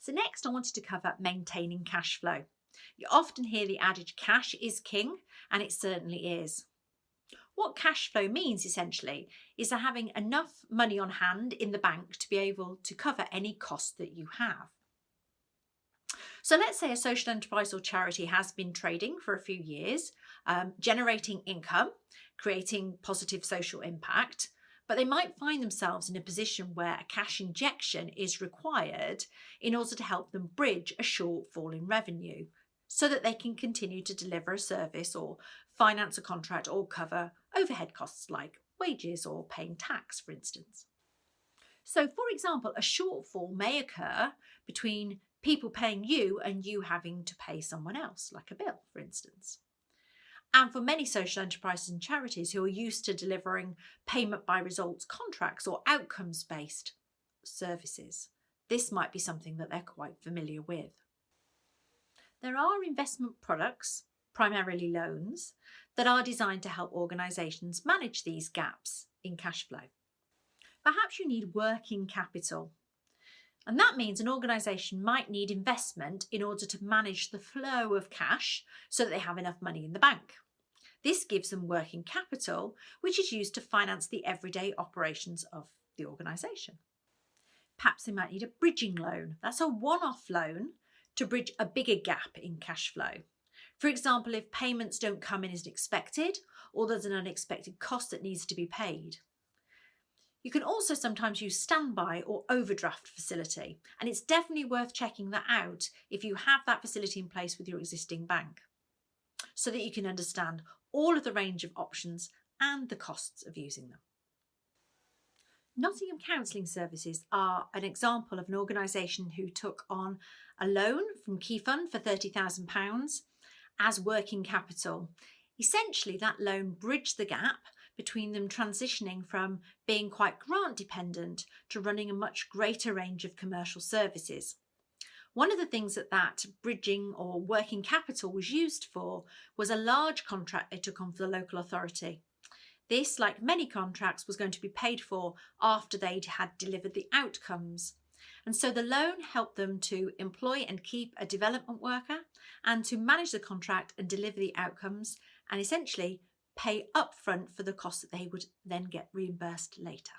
So next I wanted to cover maintaining cash flow. You often hear the adage cash is king, and it certainly is. What cash flow means essentially is having enough money on hand in the bank to be able to cover any cost that you have. So let's say a social enterprise or charity has been trading for a few years, generating income, creating positive social impact, but they might find themselves in a position where a cash injection is required in order to help them bridge a shortfall in revenue so that they can continue to deliver a service or finance a contract or cover overhead costs like wages or paying tax, for instance. So, for example, a shortfall may occur between people paying you and you having to pay someone else, like a bill, for instance. And for many social enterprises and charities who are used to delivering payment by results contracts or outcomes based services, this might be something that they're quite familiar with. There are investment products, primarily loans, that are designed to help organisations manage these gaps in cash flow. Perhaps you need working capital. And that means an organisation might need investment in order to manage the flow of cash so that they have enough money in the bank. This gives them working capital, which is used to finance the everyday operations of the organisation. Perhaps they might need a bridging loan. That's a one-off loan to bridge a bigger gap in cash flow. For example, if payments don't come in as expected, or there's an unexpected cost that needs to be paid. You can also sometimes use standby or overdraft facility, and it's definitely worth checking that out if you have that facility in place with your existing bank, so that you can understand all of the range of options and the costs of using them. Nottingham Counselling Services are an example of an organisation who took on a loan from Key Fund for £30,000 as working capital. Essentially, that loan bridged the gap between them transitioning from being quite grant dependent to running a much greater range of commercial services. One of the things that bridging or working capital was used for was a large contract they took on for the local authority. This, like many contracts, was going to be paid for after they'd had delivered the outcomes. And so the loan helped them to employ and keep a development worker and to manage the contract and deliver the outcomes and essentially pay upfront for the costs that they would then get reimbursed later.